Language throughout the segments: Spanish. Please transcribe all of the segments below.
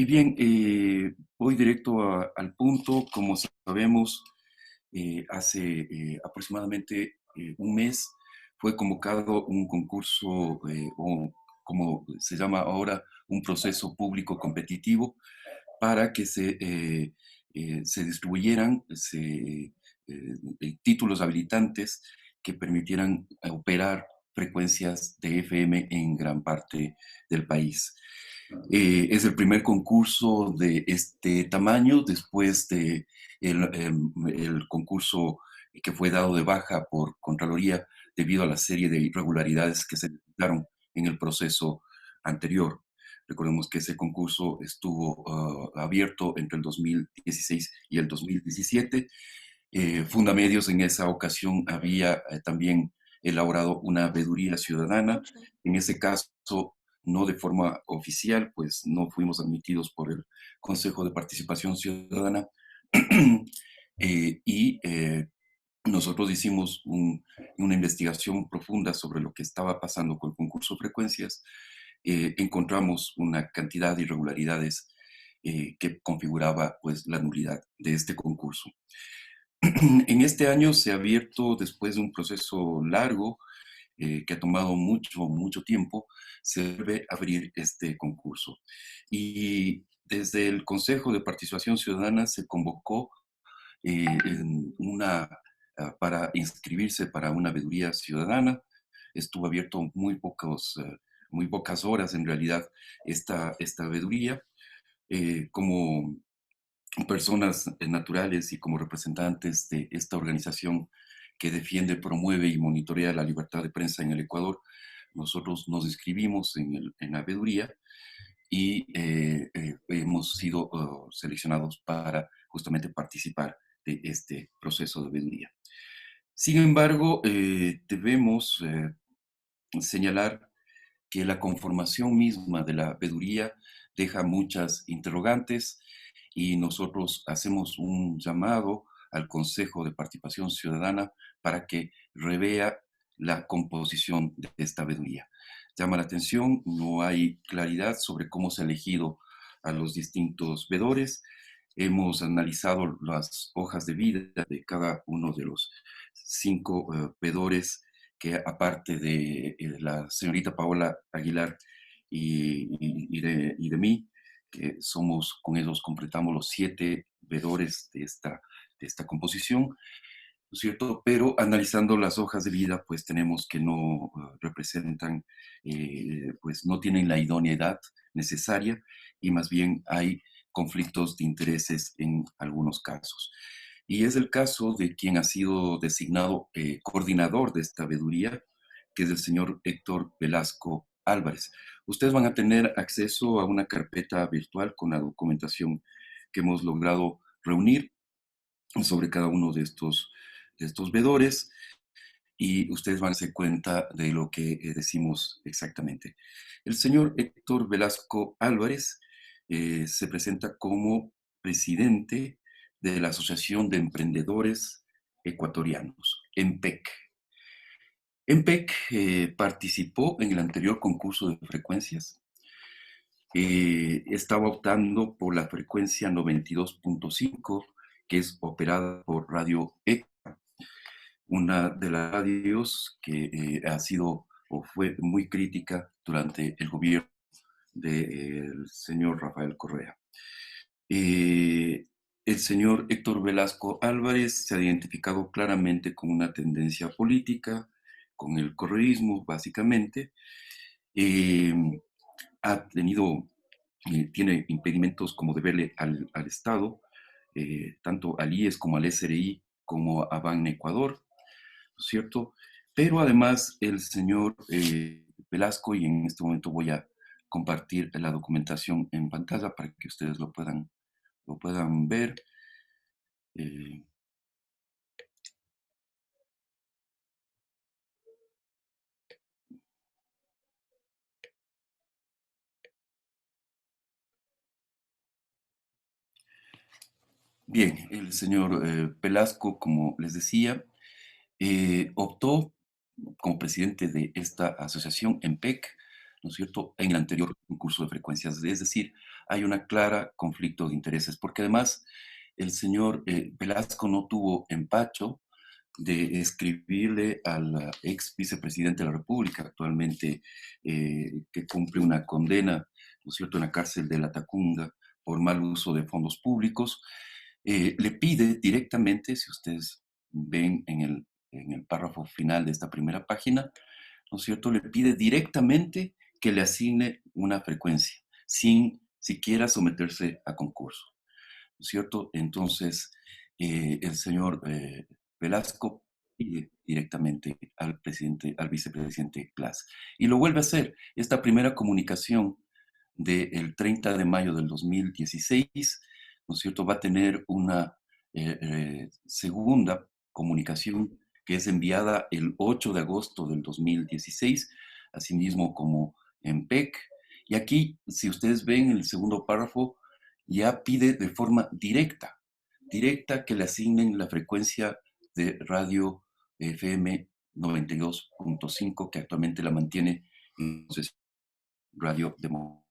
Y bien, voy directo al punto. Como sabemos, hace aproximadamente un mes fue convocado un concurso, o como se llama ahora, un proceso público competitivo para que se distribuyeran títulos habilitantes que permitieran operar frecuencias de FM en gran parte del país. Es el primer concurso de este tamaño después de el concurso que fue dado de baja por Contraloría debido a la serie de irregularidades que se detectaron en el proceso anterior. Recordemos que ese concurso estuvo abierto entre el 2016 y el 2017. Fundamedios en esa ocasión había también elaborado una veeduría ciudadana. En ese caso, no de forma oficial, pues no fuimos admitidos por el Consejo de Participación Ciudadana. y nosotros hicimos una investigación profunda sobre lo que estaba pasando con el concurso de frecuencias. Encontramos una cantidad de irregularidades que configuraba pues la nulidad de este concurso. En este año se ha abierto, después de un proceso largo que ha tomado mucho tiempo, se debe abrir este concurso. Y desde el Consejo de Participación Ciudadana se convocó para inscribirse para una veeduría ciudadana. Estuvo abierto muy pocas horas en realidad esta veeduría. Como personas naturales y como representantes de esta organización que defiende, promueve y monitorea la libertad de prensa en el Ecuador, nosotros nos inscribimos en la veeduría y hemos sido seleccionados para justamente participar de este proceso de veeduría. Sin embargo, debemos señalar que la conformación misma de la veeduría deja muchas interrogantes y nosotros hacemos un llamado al Consejo de Participación Ciudadana para que revea la composición de esta veeduría. Llama la atención, no hay claridad sobre cómo se ha elegido a los distintos veedores. Hemos analizado las hojas de vida de cada uno de los 5 veedores que, aparte de la señorita Paola Aguilar y de mí, que somos, con ellos completamos los 7 veedores de esta composición, ¿no es cierto? Pero analizando las hojas de vida, pues tenemos que no representan, pues no tienen la idoneidad necesaria y más bien hay conflictos de intereses en algunos casos. Y es el caso de quien ha sido designado coordinador de esta veeduría, que es el señor Héctor Velasco Álvarez. Ustedes van a tener acceso a una carpeta virtual con la documentación que hemos logrado reunir sobre cada uno de estos veedores y ustedes van a darse cuenta de lo que decimos exactamente. El señor Héctor Velasco Álvarez se presenta como presidente de la Asociación de Emprendedores Ecuatorianos, EMPEC. EMPEC participó en el anterior concurso de frecuencias. Estaba optando por la frecuencia 92.5, que es operada por Radio ECA, una de las radios que ha sido o fue muy crítica durante el gobierno del señor Rafael Correa. El señor Héctor Velasco Álvarez se ha identificado claramente con una tendencia política, con el correísmo, básicamente. Eh, ha tenido, tiene impedimentos como deberle al Estado, tanto al IES como al SRI, como a BAN Ecuador, ¿no es cierto? Pero además el señor Velasco, y en este momento voy a compartir la documentación en pantalla para que ustedes lo puedan ver. Eh, Bien, el señor Velasco, como les decía, optó como presidente de esta asociación, EMPEC, ¿no es cierto?, en el anterior concurso de frecuencias, es decir, hay una clara conflicto de intereses, porque además el señor Velasco no tuvo empacho de escribirle al ex vicepresidente de la República, actualmente que cumple una condena, ¿no es cierto?, en la cárcel de La Tacunga por mal uso de fondos públicos. Le pide directamente, si ustedes ven en el párrafo final de esta primera página, ¿no es cierto?, le pide directamente que le asigne una frecuencia, sin siquiera someterse a concurso, ¿no es cierto? Entonces, el señor Velasco pide directamente al presidente, al vicepresidente Glass. Y lo vuelve a hacer. Esta primera comunicación del 30 de mayo del 2016, ¿no es cierto?, va a tener una segunda comunicación que es enviada el 8 de agosto del 2016, asimismo como en PEC. Y aquí, si ustedes ven el segundo párrafo, ya pide de forma directa que le asignen la frecuencia de radio FM 92.5, que actualmente la mantiene en Radio Democrática,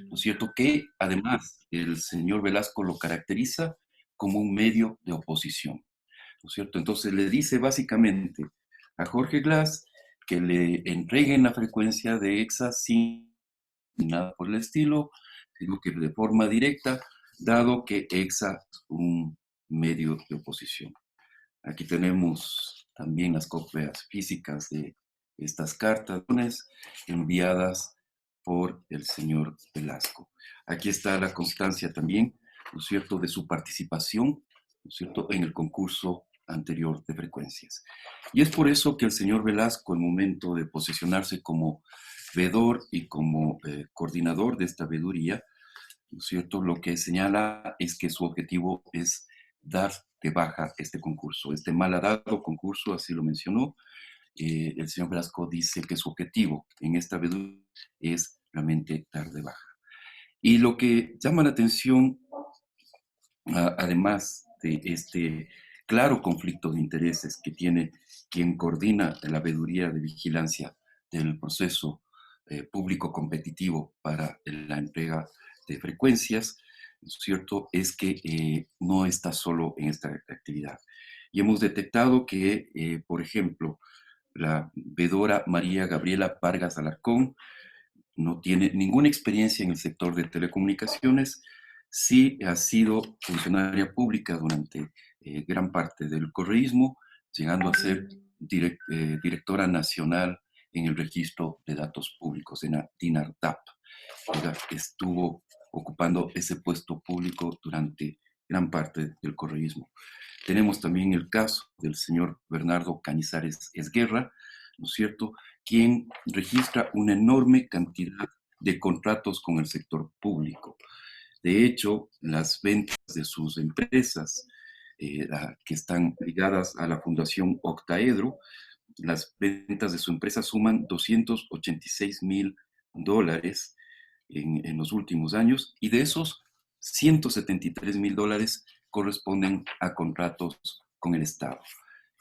¿no es cierto? Que además el señor Velasco lo caracteriza como un medio de oposición, ¿no es cierto? Entonces le dice básicamente a Jorge Glass que le entreguen la frecuencia de EXA sin nada por el estilo, sino que de forma directa, dado que EXA es un medio de oposición. Aquí tenemos también las copias físicas de estas cartas enviadas por el señor Velasco. Aquí está la constancia también, ¿no es cierto?, de su participación, ¿no es cierto?, en el concurso anterior de frecuencias. Y es por eso que el señor Velasco, al momento de posesionarse como vedor y como coordinador de esta veduría, ¿no es cierto?, lo que señala es que su objetivo es dar de baja este concurso, este malhadado concurso, así lo mencionó. El señor Velasco dice que su objetivo en esta veduría es realmente dar de baja. Y lo que llama la atención, además de este claro conflicto de intereses que tiene quien coordina la veeduría de vigilancia del proceso público competitivo para la entrega de frecuencias, ¿no es cierto?, es que no está solo en esta actividad. Y hemos detectado que, por ejemplo, la veedora María Gabriela Vargas Alarcón no tiene ninguna experiencia en el sector de telecomunicaciones, sí ha sido funcionaria pública durante gran parte del correísmo, llegando a ser directora nacional en el registro de datos públicos, en la DINARDAP. Estuvo ocupando ese puesto público durante gran parte del correísmo. Tenemos también el caso del señor Bernardo Cañizares Esguerra, ¿no es cierto?, quien registra una enorme cantidad de contratos con el sector público. De hecho, las ventas de sus empresas que están ligadas a la Fundación Octaedro, las ventas de su empresa suman $286,000 en los últimos años, y de esos $173,000 corresponden a contratos con el Estado.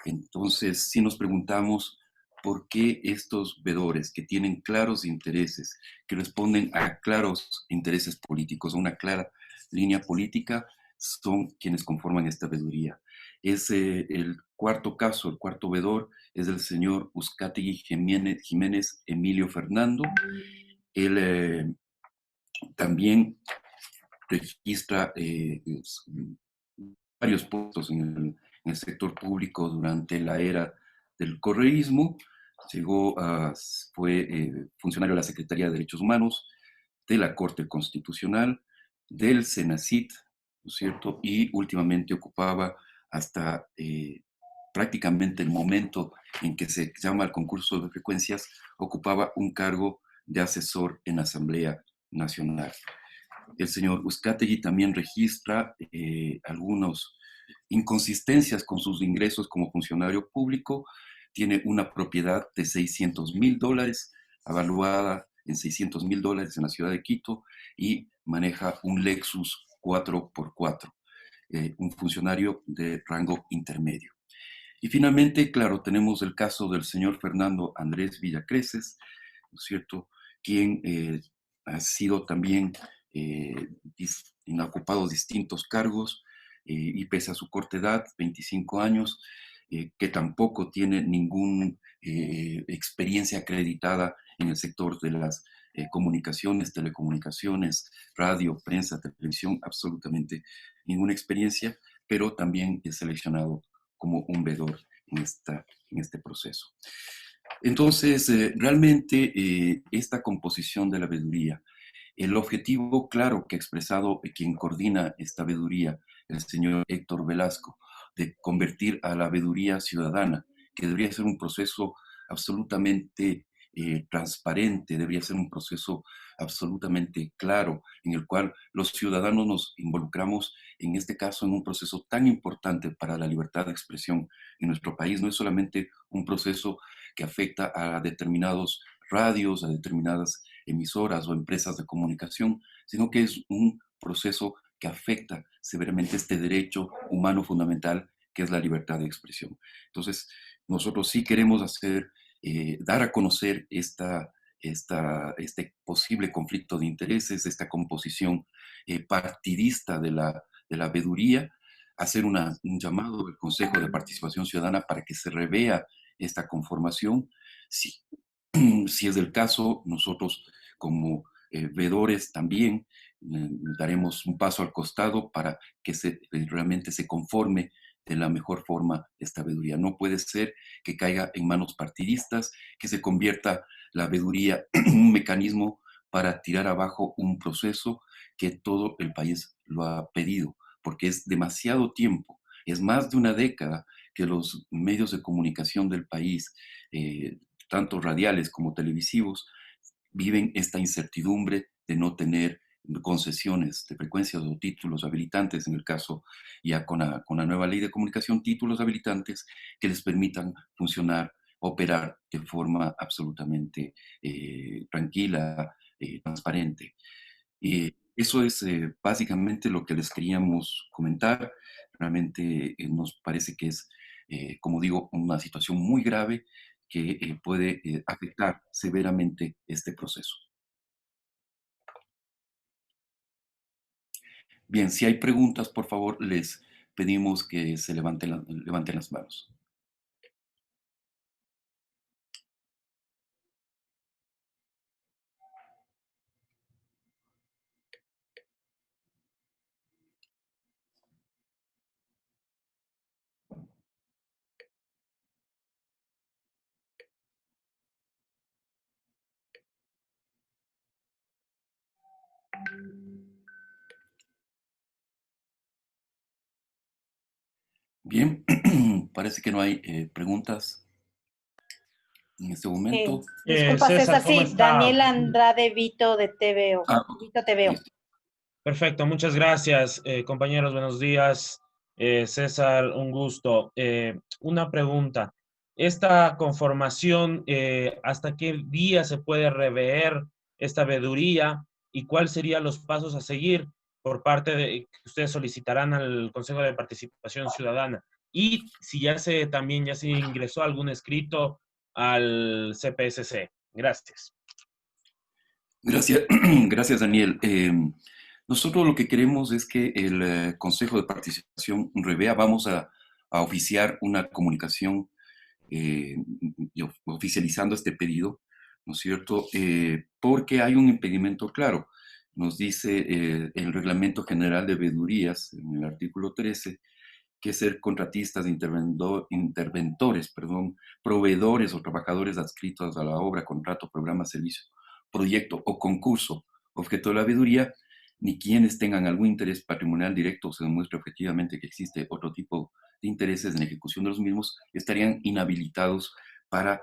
Entonces, si nos preguntamos por qué estos vedores que tienen claros intereses, que responden a claros intereses políticos, a una clara línea política, son quienes conforman esta veeduría. Es el cuarto caso, el cuarto vedor, es el señor Uzcategui Jiménez Emilio Fernando. Él también registra varios puestos en el sector público durante la era del correísmo. Fue funcionario de la Secretaría de Derechos Humanos, de la Corte Constitucional, del Senacit, ¿no es cierto? Y últimamente ocupaba hasta prácticamente el momento en que se llama el concurso de frecuencias, ocupaba un cargo de asesor en la Asamblea Nacional. El señor Uzcategui también registra algunas inconsistencias con sus ingresos como funcionario público. Tiene una propiedad de $600,000, evaluada en $600,000 en la ciudad de Quito, y maneja un Lexus 4x4, un funcionario de rango intermedio. Y finalmente, claro, tenemos el caso del señor Fernando Andrés Villacreces, ¿no es cierto?, quien ha sido también ha ocupado distintos cargos y pese a su corta edad, 25 años, que tampoco tiene ninguna experiencia acreditada en el sector de las comunicaciones, telecomunicaciones, radio, prensa, televisión, absolutamente ninguna experiencia, pero también es seleccionado como un vedor en este proceso. Entonces, realmente esta composición de la veeduría, el objetivo claro que ha expresado quien coordina esta veeduría, el señor Héctor Velasco, de convertir a la veeduría ciudadana, que debería ser un proceso absolutamente transparente, debería ser un proceso absolutamente claro, en el cual los ciudadanos nos involucramos, en este caso, en un proceso tan importante para la libertad de expresión en nuestro país. No es solamente un proceso que afecta a determinados radios, a determinadas emisoras o empresas de comunicación, sino que es un proceso que afecta severamente este derecho humano fundamental que es la libertad de expresión. Entonces, nosotros sí queremos dar a conocer este posible conflicto de intereses, esta composición partidista de la veeduría, hacer un llamado al Consejo de Participación Ciudadana para que se revea esta conformación. Si, si es el caso, nosotros como veedores también daremos un paso al costado para que realmente se conforme de la mejor forma esta veeduría. No puede ser que caiga en manos partidistas, que se convierta la veeduría en un mecanismo para tirar abajo un proceso que todo el país lo ha pedido, porque es demasiado tiempo, es más de una década que los medios de comunicación del país, tanto radiales como televisivos, viven esta incertidumbre de no tener concesiones de frecuencias o títulos habilitantes, en el caso ya con la nueva ley de comunicación, títulos habilitantes que les permitan funcionar, operar de forma absolutamente tranquila, transparente. Eso es básicamente lo que les queríamos comentar. Realmente nos parece que es, como digo, una situación muy grave que puede afectar severamente este proceso. Bien, si hay preguntas, por favor, les pedimos que se levanten las manos. Bien, parece que no hay preguntas en este momento. Disculpa, César, César, ¿cómo sí, está? Daniel Andrade Vito de TVO. Ah, Vito TVO. listo. Perfecto, muchas gracias, compañeros, buenos días. César, un gusto. Una pregunta. ¿Esta conformación, hasta qué día se puede rever esta veeduría y cuáles serían los pasos a seguir por parte de que ustedes solicitarán al Consejo de Participación Ciudadana? Y si también ya se ingresó algún escrito al CPSC. Gracias. Gracias, gracias Daniel. Nosotros lo que queremos es que el Consejo de Participación revea, vamos a oficiar una comunicación oficializando este pedido, ¿no es cierto? Porque hay un impedimento claro. Nos dice el Reglamento General de Veedurías, en el artículo 13, que ser contratistas, interventores, perdón, proveedores o trabajadores adscritos a la obra, contrato, programa, servicio, proyecto o concurso, objeto de la veeduría, ni quienes tengan algún interés patrimonial directo o se demuestre objetivamente que existe otro tipo de intereses en la ejecución de los mismos, estarían inhabilitados para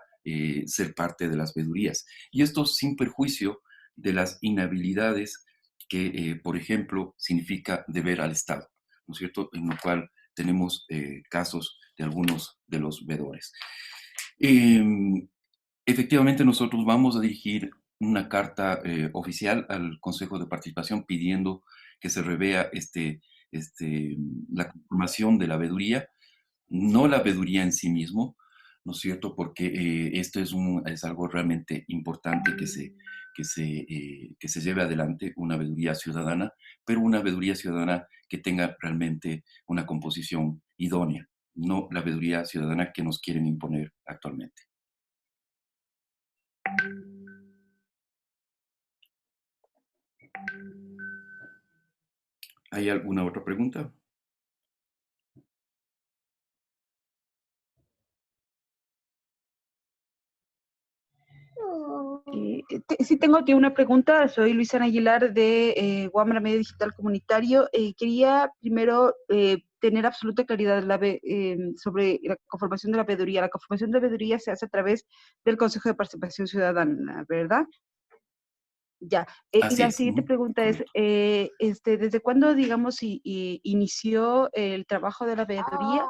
ser parte de las veedurías. Y esto sin perjuicio de las inhabilidades que, por ejemplo, significa deber al Estado, ¿no es cierto? En lo cual tenemos casos de algunos de los veedores. Efectivamente, nosotros vamos a dirigir una carta oficial al Consejo de Participación pidiendo que se revea la conformación de la veeduría, no la veeduría en sí mismo, ¿no es cierto? Porque esto es algo realmente importante que se lleve adelante una veeduría ciudadana, pero una veeduría ciudadana que tenga realmente una composición idónea, no la veeduría ciudadana que nos quieren imponer actualmente. ¿Hay alguna otra pregunta? Sí, tengo aquí una pregunta. Soy Luisa Aguilar de Wambra Medio Digital Comunitario. Quería primero tener absoluta claridad sobre la conformación de la veeduría. La conformación de la veeduría se hace a través del Consejo de Participación Ciudadana, ¿verdad? Ya. Y Así la es. siguiente pregunta es, Correcto. ¿desde cuándo, digamos, inició el trabajo de la veeduría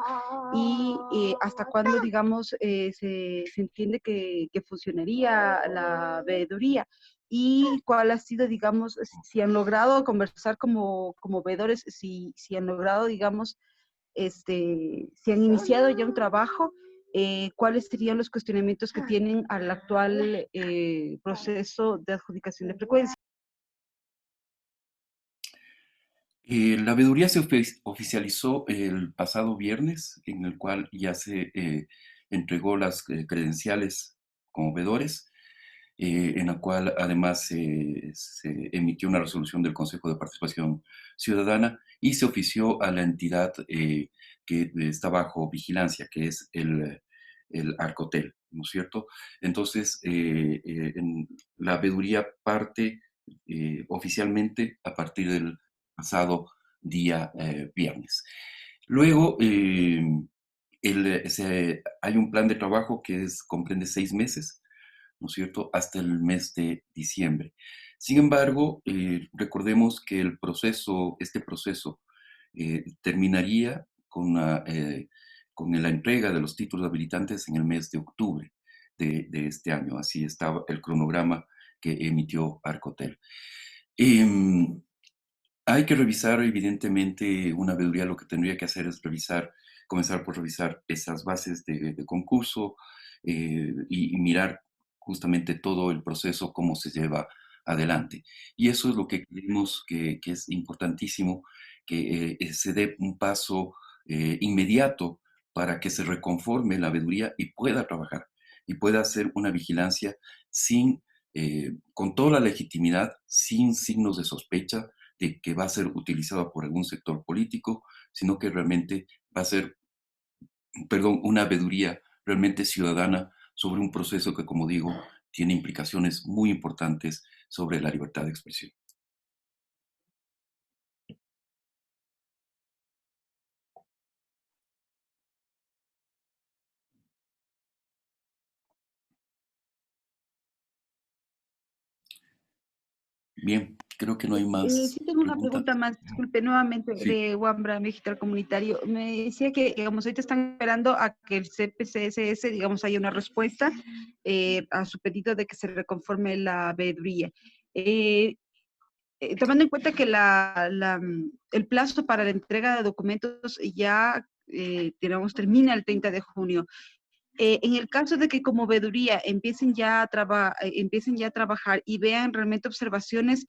y hasta cuándo, digamos, se entiende que funcionaría la veeduría? ¿Y cuál ha sido, digamos, si han logrado conversar como veedores, si han logrado, digamos, si han iniciado ya un trabajo, cuáles serían los cuestionamientos que tienen al actual proceso de adjudicación de frecuencia? La veeduría se oficializó el pasado viernes, en el cual ya se entregó las credenciales como veedores, en la cual además se emitió una resolución del Consejo de Participación Ciudadana y se ofició a la entidad que está bajo vigilancia, que es el Arcotel, ¿no es cierto? Entonces, la veeduría parte oficialmente a partir del pasado día viernes. Luego, hay un plan de trabajo que comprende 6 meses, ¿no es cierto?, hasta el mes de diciembre. Sin embargo, recordemos que este proceso terminaría con la entrega de los títulos habilitantes en el mes de octubre de este año. Así estaba el cronograma que emitió Arcotel. Hay que revisar, evidentemente, una veeduría lo que tendría que hacer es comenzar por revisar esas bases de concurso y mirar justamente todo el proceso, cómo se lleva adelante. Y eso es lo que creemos que es importantísimo, que se dé un paso inmediato para que se reconforme la veeduría y pueda trabajar y pueda hacer una vigilancia con toda la legitimidad, sin signos de sospecha de que va a ser utilizado por algún sector político, sino que realmente va a ser, perdón, una veeduría realmente ciudadana sobre un proceso que, como digo, tiene implicaciones muy importantes sobre la libertad de expresión. Bien, creo que no hay más Sí tengo una preguntas. pregunta más, disculpe, nuevamente, Sí. de Wambra Digital Comunitario. Me decía que, digamos, ahorita están esperando a que el CPCSS, digamos, haya una respuesta a su pedido de que se reconforme la veeduría. Tomando en cuenta que el plazo para la entrega de documentos ya, digamos, termina el 30 de junio. En el caso de que como veeduría empiecen ya a trabajar y vean realmente observaciones,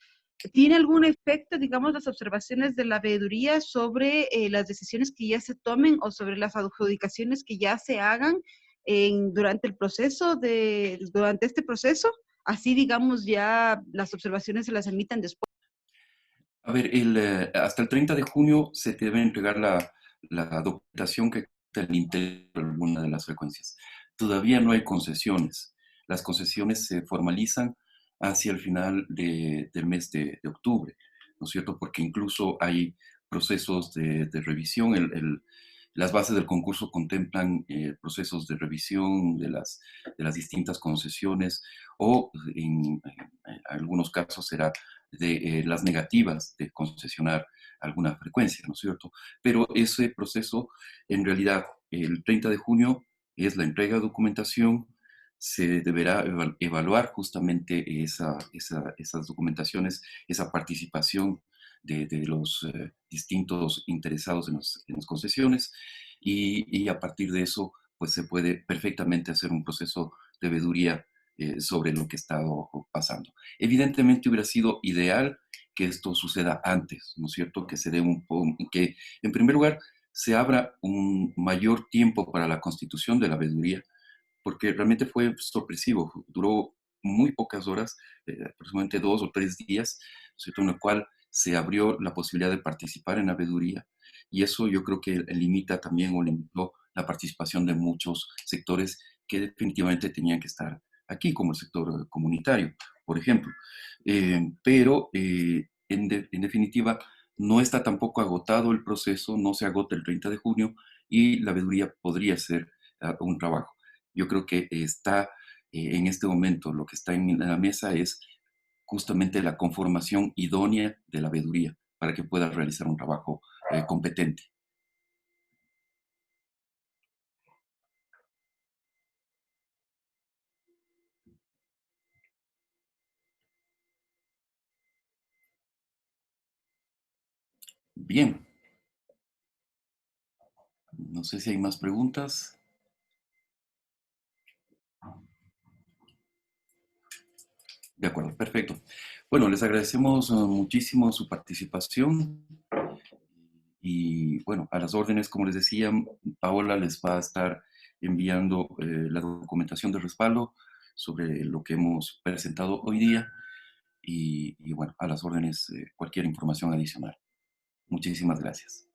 ¿tiene algún efecto, digamos, las observaciones de la veeduría sobre las decisiones que ya se tomen o sobre las adjudicaciones que ya se hagan durante el proceso durante este proceso? Así, digamos, ya las observaciones se las emitan después. A ver, hasta el 30 de junio se te debe entregar la documentación que el interior de alguna de las frecuencias. Todavía no hay concesiones. Las concesiones se formalizan hacia el final del mes de octubre, ¿no es cierto? Porque incluso hay procesos de revisión. Las bases del concurso contemplan procesos de revisión de las distintas concesiones o en algunos casos será de las negativas de concesionar alguna frecuencia, ¿no es cierto? Pero ese proceso, en realidad, el 30 de junio es la entrega de documentación, se deberá evaluar justamente esas documentaciones, esa participación de los distintos interesados en las concesiones y a partir de eso, pues se puede perfectamente hacer un proceso de veeduría sobre lo que ha estado pasando. Evidentemente hubiera sido ideal que esto suceda antes, ¿no es cierto? Que se dé que en primer lugar se abra un mayor tiempo para la constitución de la veeduría, porque realmente fue sorpresivo, duró muy pocas horas, aproximadamente 2 o 3 días, ¿no es cierto? En el cual se abrió la posibilidad de participar en la veeduría, y eso yo creo que limita también o limitó la participación de muchos sectores que definitivamente tenían que estar aquí, como el sector comunitario, por ejemplo. Pero en definitiva, no está tampoco agotado el proceso, no se agota el 30 de junio y la veeduría podría ser un trabajo. Yo creo que está en este momento, lo que está en la mesa es justamente la conformación idónea de la veeduría para que pueda realizar un trabajo competente. Bien, no sé si hay más preguntas. De acuerdo, perfecto. Bueno, les agradecemos muchísimo su participación y bueno, a las órdenes, como les decía, Paola les va a estar enviando la documentación de respaldo sobre lo que hemos presentado hoy día y bueno, a las órdenes cualquier información adicional. Muchísimas gracias.